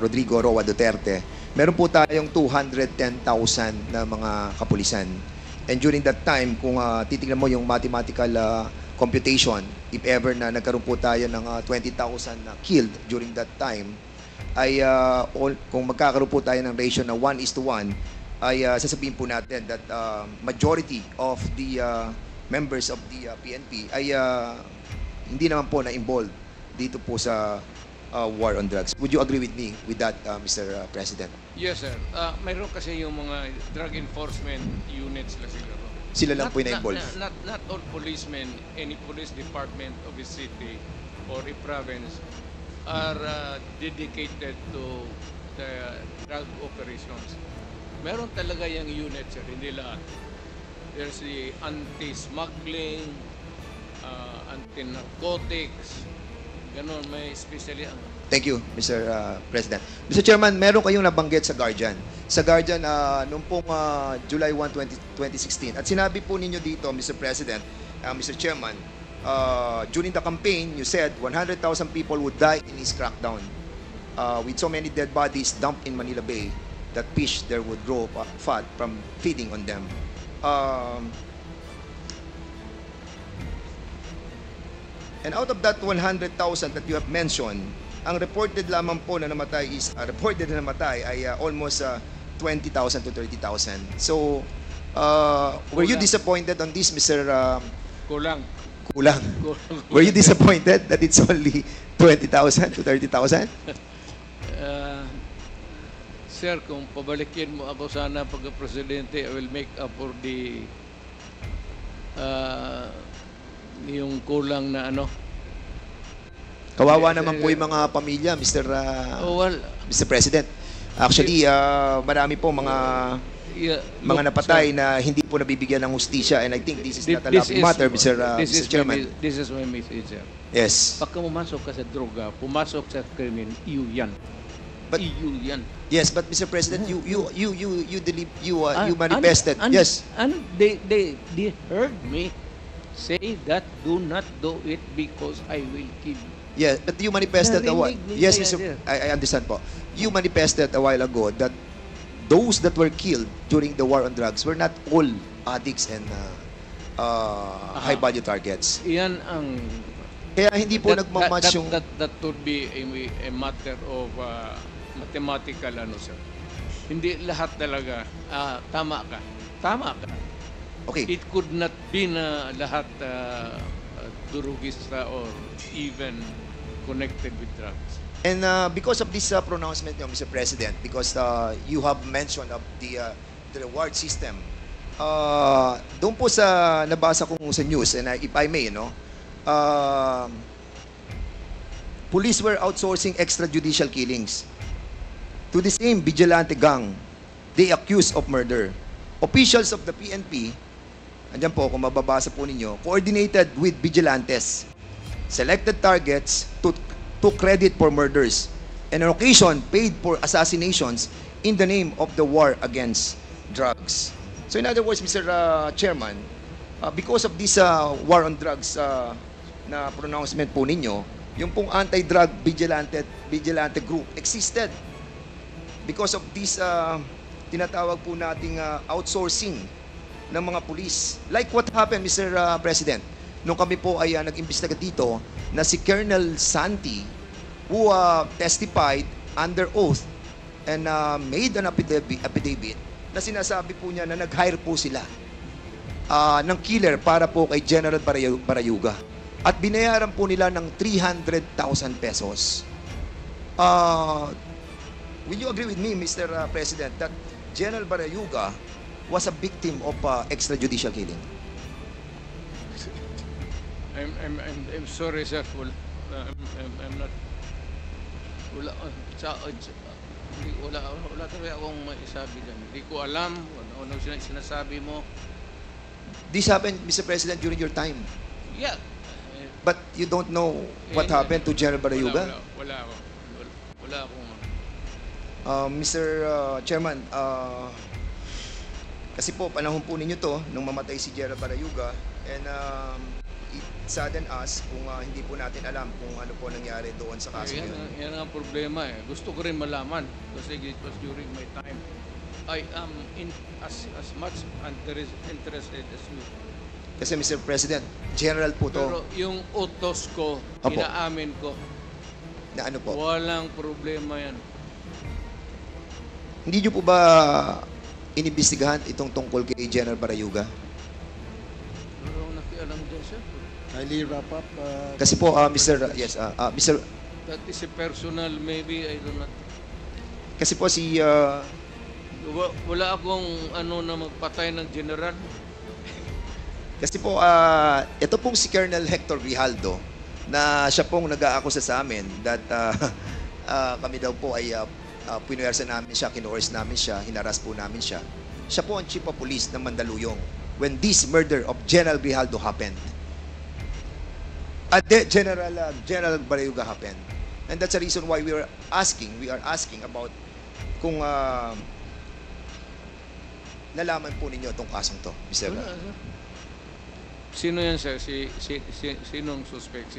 Rodrigo Roa Duterte, meron po tayong 210,000 na mga kapulisan. And during that time, kung titignan mo yung mathematical computation, if ever na nagkaroon po tayo ng 20,000 na killed during that time, ay kung magkakaroon po tayo ng ratio na 1:1, ay sasabihin po natin that majority of the members of the PNP ay hindi naman po na-involved dito po sa war on drugs. Would you agree with me with that, Mr. President? Yes, sir. Mayroon kasi yung mga drug enforcement units na siguro. Sila lang po yung na-involved. Not all policemen, any police department of a city or a province are dedicated to the drug operations. Meron talaga yung unit, sir, hindi lahat. There's the anti-smuggling, anti-narcotics, ganun, may especially Thank you, Mr. President. Mr. Chairman, meron kayong nabanggit sa Guardian. Sa Guardian, noong pong July 1, 2016. At sinabi po ninyo dito, Mr. President, Mr. Chairman, during the campaign, you said 100,000 people would die in his crackdown. With so many dead bodies dumped in Manila Bay, that fish there would grow fat from feeding on them. And out of that 100,000 that you have mentioned, ang reported lamang po na namatay is ay almost 20,000 to 30,000. So, were you Kulang. disappointed on this, Mr. kulang. Kulang? Were you disappointed that it's only 20,000 to 30,000? Sir, kung pabalikin mo ako sana pagka-presidente, I will make up for the yung kulang na ano. Kawawa naman po yung mga pamilya, Mr. Mr. President. Actually, marami po mga napatay na hindi po nabibigyan ng hustisya, and I think this is not a laughing matter, Mr. Chairman. This is my message, sir. Yes. Pagka pumasok ka sa droga, pumasok sa krimen, iyo yan. But- iyo yan. Yes, but Mr. President, you manifested. Yes. And they heard me say that do not do it because I will kill you. Yes, but you manifested a while. Narinig Yes, nila Mr. yan. I understand po. You manifested a while ago that those that were killed during the war on drugs were not all addicts and high-value targets. Iyan ang Kaya hindi po nagmamatch yung... that would be a matter of mathematical ano, sir. Hindi lahat talaga tama ka. Tama ka. Okay. It could not be na lahat durugista or even connected with drugs. And because of this pronouncement, Mr. President, because you have mentioned of the reward system, doon po sa nabasa kong sa news, and if I may, police were outsourcing extrajudicial killings to the same vigilante gang they accused of murder. Officials of the PNP, andyan po, kung mababasa po ninyo, coordinated with vigilantes, selected targets to credit for murders, and on occasion paid for assassinations in the name of the war against drugs. So in other words, Mr. Chairman, because of this war on drugs na pronouncement po ninyo, yung pong anti-drug vigilante group existed because of this tinatawag po nating outsourcing ng mga police. Like what happened, Mr. President, nung kami po ay nag-imbestiga dito na si Colonel Santi, who testified under oath and made an affidavit na sinasabi po niya na nag-hire po sila ng killer para po kay General Barayuga. At binayaran po nila ng 300,000 pesos. Will you agree with me, Mr. President, that General Barayuga was a victim of extrajudicial killing? I'm sorry, sir. I'm not. Wala talaga akong maisabi dyan. Hindi ko alam ano sinasabi mo. This happened, Mr. President, during your time. Yeah. But you don't know what happened to General Barayuga? Wala akong. Mr. Chairman, kasi po panahon po ninyo to nung mamatay si General Barayuga, and it saddened us kung hindi po natin alam kung ano po nangyari doon sa kaso yun. Yan ang problema eh. Gusto ko rin malaman kasi it was during my time. I am as much interested as you. Kasi Mr. President, general po to. Pero yung utos ko, Apo. inaamin ko, Na ano po? walang problema yan. Hindi nyo po ba inimbestigahan itong tungkol kay General Barayuga? Pero nakialam dyan, sir. Kindly wrap up. Kasi po, Mr. That is a personal, maybe, I don't know. Kasi po si Wala akong na magpatay ng general. Kasi po ito pong si Colonel Hector Grijaldo na siya pong nag-aakusa sa amin that kami daw po ay pinuwersa namin siya, kinuors namin siya, hinaras po namin siya. Siya po ang chief of police ng Mandaluyong when this murder of General Grijaldo happened. General Barayuga happened. And that's the reason why we are asking about kung nalaman po ninyo itong kasong to, Mr. Wala, sir. Sino yan, sir? Sinong suspect?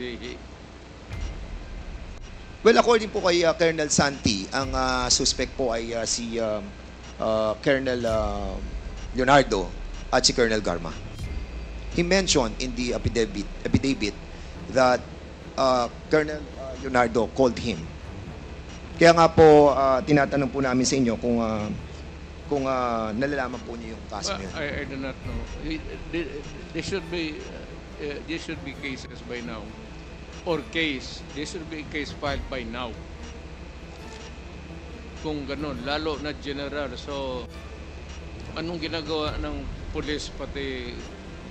Well, according po kay Colonel Santi, ang suspect po ay si Colonel Leonardo at si Colonel Garma. He mentioned in the affidavit that Colonel Leonardo called him. Kaya nga po, tinatanong po namin sa inyo kung nalalaman po niyo yung kaso niyo. I do not know. There should be cases by now. There should be a case filed by now. Kung ganun, lalo na general. So, anong ginagawa ng police pati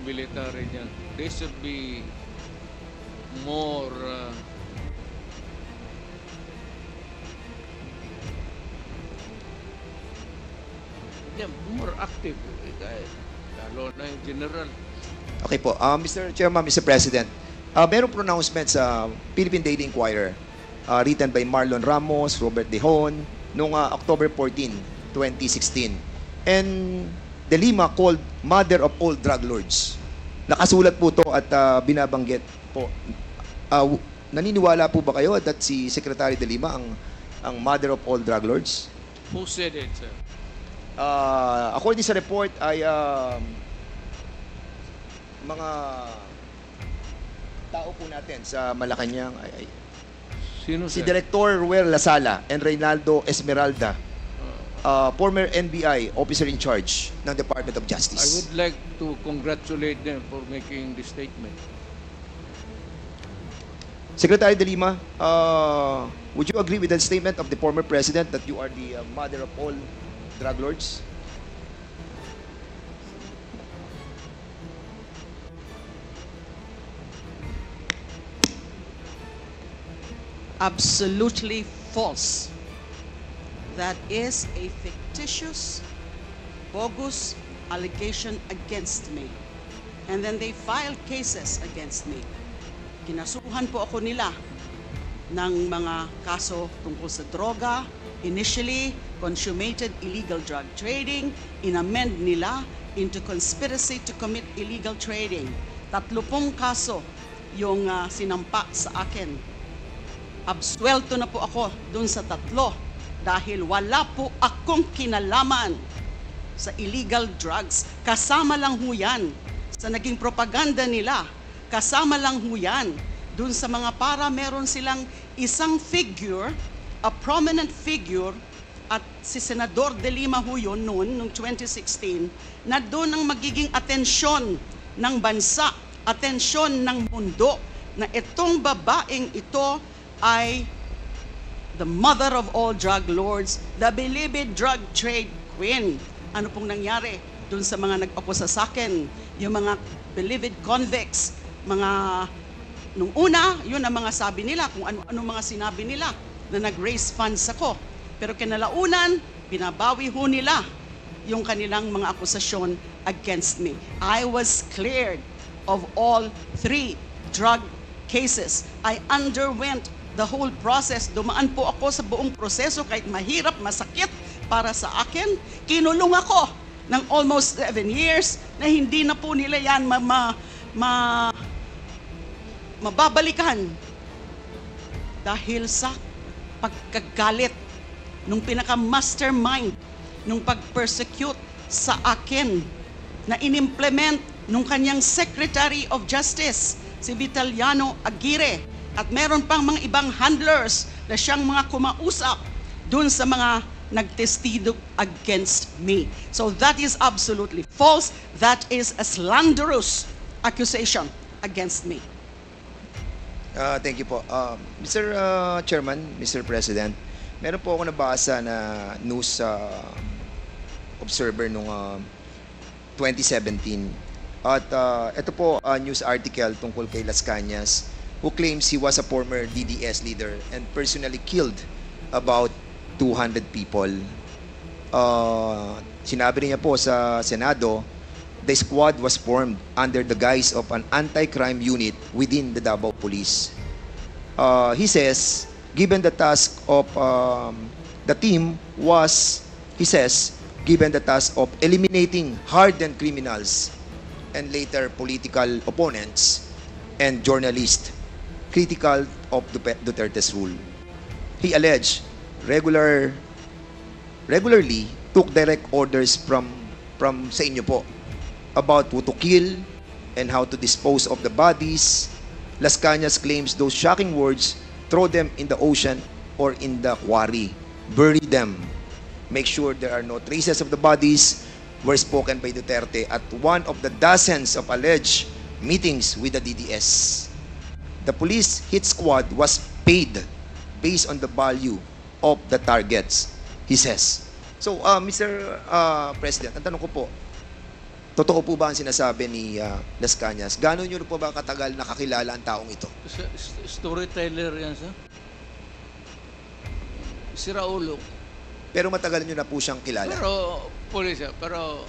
military niyan? There should be more more active. Lalo na yung general. Okay po. Mr. Chairman, Mr. President, merong pronouncement sa Philippine Daily Inquirer written by Marlon Ramos, Robert Dehon, noong October 14, 2016. And De Lima called mother of all drug lords. Nakasulat po to at binabanggit po. Naniniwala po ba kayo that si Secretary De Lima ang mother of all drug lords? Who said it, sir? According sa report ay mga tao po natin sa Malacanang ay Sino, si sir? Director Ruel Lasala and Reynaldo Esmeralda, former NBI officer in charge ng Department of I Justice. would like to congratulate them for making this statement. Secretary De Lima, would you agree with the statement of the former president that you are the mother of all drug lords? Absolutely false. That is a fictitious, bogus allegation against me. And then they filed cases against me. Kinasuhan po ako nila ng mga kaso tungkol sa droga. Initially, consummated illegal drug trading. Inamend nila into conspiracy to commit illegal trading. 30 kaso yung sinampa sa akin. Absuelto na po ako dun sa 3 dahil wala po akong kinalaman sa illegal drugs. Kasama lang ho yan sa naging propaganda nila. Kasama lang ho yan dun sa mga para meron silang isang figure, a prominent figure, at si Senador De Lima ho yun noon, noong 2016, na doon ang magiging atensyon ng bansa, atensyon ng mundo, na itong babaeng ito ay the mother of all drug lords, the beloved drug trade queen. Ano pong nangyari dun sa mga nag-akusa sa akin? Yung mga beloved convicts, mga nung una, yun ang mga sabi nila, kung ano mga sinabi nila na nag-raise funds ako. Pero kinalaunan, binabawi ho nila yung kanilang mga akusasyon against me. I was cleared of all 3 drug cases. I underwent the whole process. Dumaan po ako sa buong proseso kahit mahirap, masakit para sa akin. Kinulong ako ng almost 7 years na hindi na po nila yan mababalikan dahil sa pagkagalit nung pinaka-mastermind nung pag-persecute sa akin na inimplement nung kanyang Secretary of Justice, si Vitaliano Aguirre. At meron pang mga ibang handlers na siyang mga kumausap dun sa mga nagtestigo against me. So that is absolutely false. That is a slanderous accusation against me. Thank you po. Mr. Chairman, Mr. President, meron po ako nabasa na news observer noong 2017. At ito po news article tungkol kay Las Cañas, who claims he was a former DDS leader and personally killed about 200 people. Sinabi niya po sa Senado, the squad was formed under the guise of an anti-crime unit within the Davao Police. He says, given the task of the team was, he says, given the task of eliminating hardened criminals and later political opponents and journalists critical of Duterte's rule. He alleged regularly took direct orders from sa inyo po about who to kill and how to dispose of the bodies. Las Cañas claims those shocking words, throw them in the ocean or in the quarry, bury them, make sure there are no traces of the bodies, were spoken by Duterte at one of the dozens of alleged meetings with the DDS. The police hit squad was paid based on the value of the targets, he says. So, Mr. President, ang tanong ko po, totoo po ba ang sinasabi ni Las Cañas? Gano'n nyo po ba katagal nakakilala ang taong ito? Storyteller yan, sir. Si Raulo. Pero matagal nyo na po siyang kilala. Pero, police, pero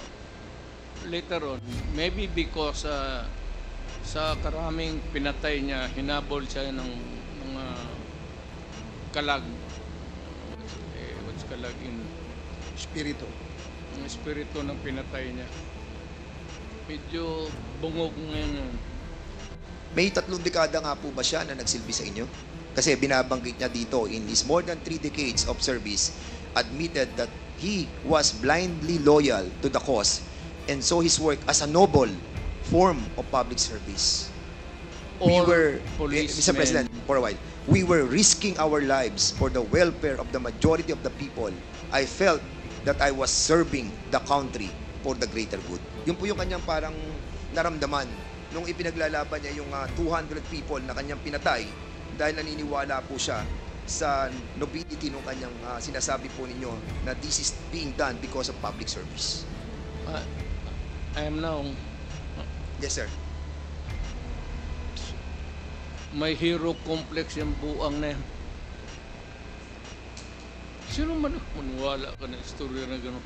later on, maybe because sa karaming pinatay niya, hinabol siya ng mga kalag. What's kalag in? Espiritu. Ang espiritu ng pinatay niya. Medyo bungog ngayon. May 3 dekada nga po ba siya na nagsilbi sa inyo? Kasi binabanggit niya dito, in his more than 3 decades of service, admitted that he was blindly loyal to the cause and saw his work as a noble form of public service. Mr. President, for a while, we were risking our lives for the welfare of the majority of the people. I felt that I was serving the country for the greater good. Yun po yung kanyang parang naramdaman nung ipinaglalaban niya yung 200 people na kanyang pinatay dahil naniniwala po siya sa nobility ng kanyang sinasabi po ninyo na this is being done because of public service. I am now Yes, sir. may hero complex yung buang na yan. Sino man ang maniwala ka ng istorya na gano'n?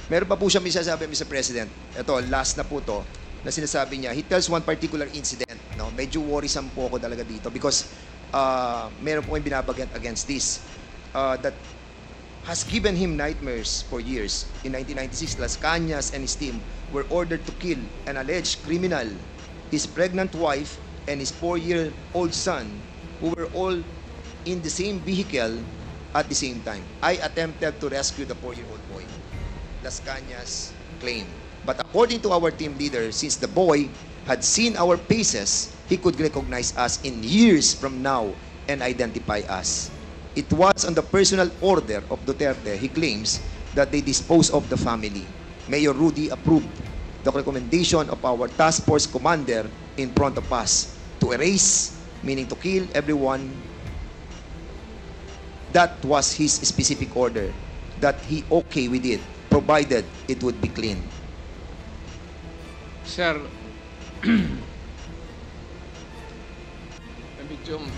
Meron pa po siya sasabi, Mr. President. Ito, last na po to, na sinasabi niya. He tells one particular incident. No? Medyo worrisome po ako talaga dito because meron po yung binabagat against this. That has given him nightmares for years. In 1996, Las Cañas and his team were ordered to kill an alleged criminal, his pregnant wife, and his 4-year-old son, who were all in the same vehicle at the same time. I attempted to rescue the 4-year-old boy. Las Cañas claim. But according to our team leader, since the boy had seen our faces, he could recognize us in years from now and identify us. It was on the personal order of Duterte, he claims, that they disposed of the family. Mayor Rudy approved the recommendation of our task force commander in front of us to erase, meaning to kill everyone. That was his specific order, that he okay with it, provided it would be clean. Sir,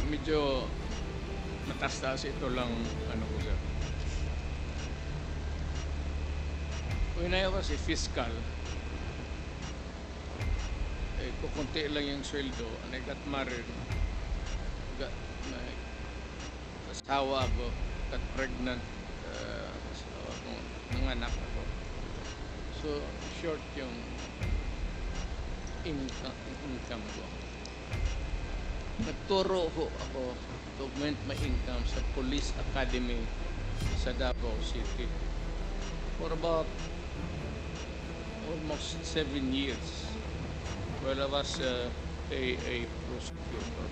medyo matas-taas ito lang, ano ko, sir. When I was a fiscal, kukunti lang yung sweldo, and I got married. Asawa ako, got pregnant, asawa ko, nanganak ako. So, short yung income ko. Nagturo ho ako to augment my income sa Police Academy sa Davao City for about almost 7 years while I was a prosecutor.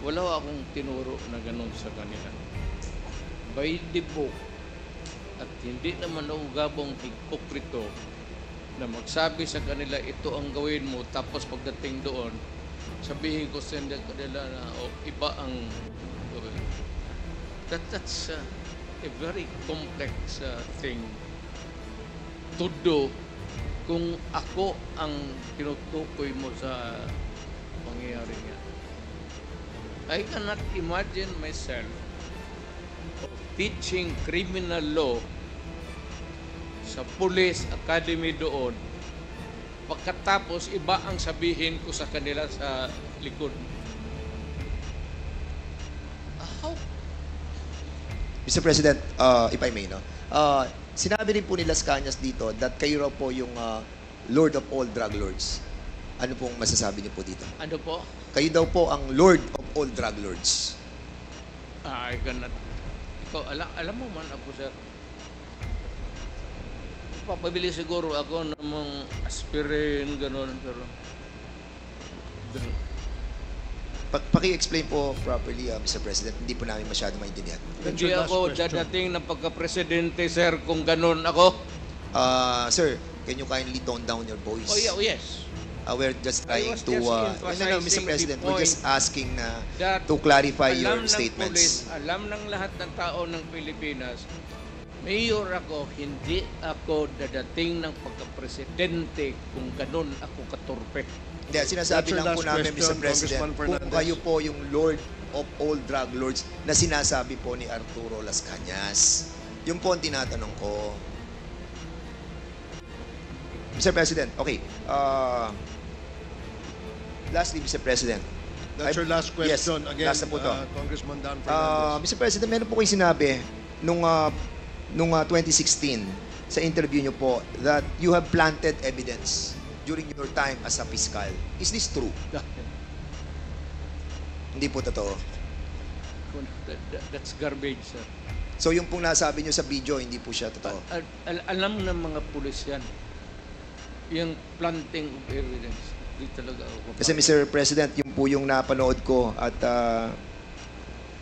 Wala akong tinuro na ganun sa kanila. By the book, at hindi naman ako gabong higpokrito na magsabi sa kanila, ito ang gawin mo, tapos pagdating doon, sabihin ko sa kanila na iba ang gawin. That's a very complex thing to do kung ako ang tinutukoy mo sa pangyayari niya. I cannot imagine myself teaching criminal law sa police academy doon, pagkatapos iba ang sabihin ko sa kanila sa likod. How? Mr. President, if I may, no? Sinabi rin po ni Las Cañas dito that kayo raw po yung Lord of all drug lords. Ano pong masasabi niyo po dito? Ano po? Kayo daw po ang Lord of all drug lords. I cannot. Ikaw, alam mo man ako, sir. Papabili siguro ako ng mga aspirin, gano'n, pero Paki-explain po properly, Mr. President. Hindi po namin masyado maintindihan. hindi ako dadating ng pagka-presidente, sir, kung gano'n ako. Sir, can you kindly tone down your voice? Oh, yeah, yes. We're just trying was to... just no, emphasizing Mr. President, the we're just point asking that to clarify your alam ng statements. Pulis, alam ng lahat ng tao ng Pilipinas, mayor ako, hindi ako dadating ng pagka-presidente kung ganun ako katurpe. Hindi, sinasabi That's your lang po last namin, Mr. question, President, Congressman kung Fernandez. kayo po yung Lord of all drug lords na sinasabi po ni Arturo Las Cañas. Yung po ang tinatanong ko. Mr. President, okay. Lastly, Mr. President. That's your last question. Yes, Again, last na po to. Congressman Dan Fernandez. Mr. President, meron po kayo sinabi nung 2016 sa interview nyo po that you have planted evidence during your time as a fiscal. Is this true? Hindi po totoo. That's garbage, sir. So yung pong nasabi nyo sa video, hindi po siya totoo. Alam ng mga pulis yan. Yung planting of evidence. Hindi talaga ako. Kasi Mr. President, yung po yung napanood ko at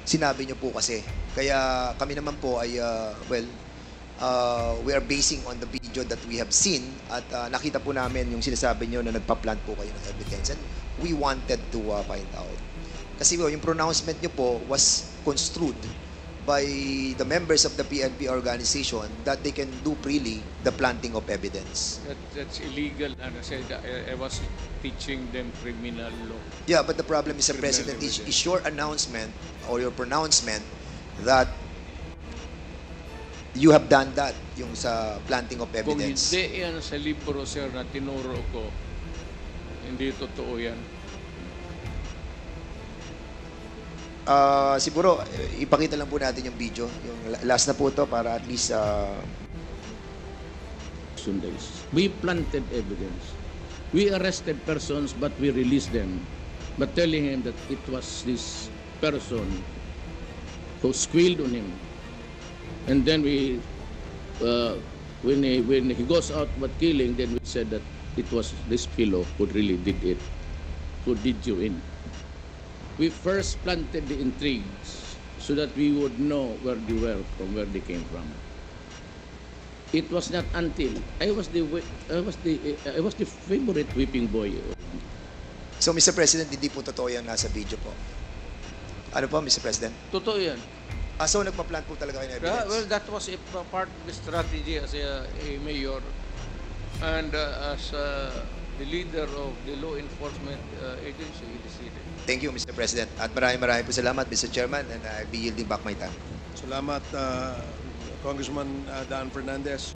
sinabi nyo po kasi. Kaya kami naman po ay, we are basing on the video that we have seen at nakita po namin yung sinasabi nyo na nagpa-plant po kayo ng evidence. And we wanted to find out. Kasi yung pronouncement nyo po was construed by the members of the PNP organization that they can do freely the planting of evidence. That's illegal. And I said I was teaching them criminal law. Yeah, but the problem, Mr. Criminal President, evidence. is your announcement or your pronouncement that you have done that, yung sa planting of Kung evidence. hindi yan sa libro, sir, na tinuro ko, hindi totoo yan. Siguro, ipakita lang po natin yung video. Yung last na po to para at least Days. We planted evidence. We arrested persons, but we released them. But telling him that it was this person who squealed on him. And then we, when he goes out but killing, then we said that it was this fellow who really did it, who did you in. We first planted the intrigues so that we would know where they were from, where they came from. It was not until I was the favorite whipping boy. So, Mr. President, hindi po totoo yan nasa video po. Ano po, Mr. President? Totoo yan. So, nagpa-plant po talaga kayo ng Yeah, evidence? well, that was a part of the strategy as a mayor and as the leader of the law enforcement agency in the city. Thank you, Mr. President. At maraming po salamat, Mr. Chairman, and I'll be yielding back my time. Salamat, Congressman Dan Fernandez.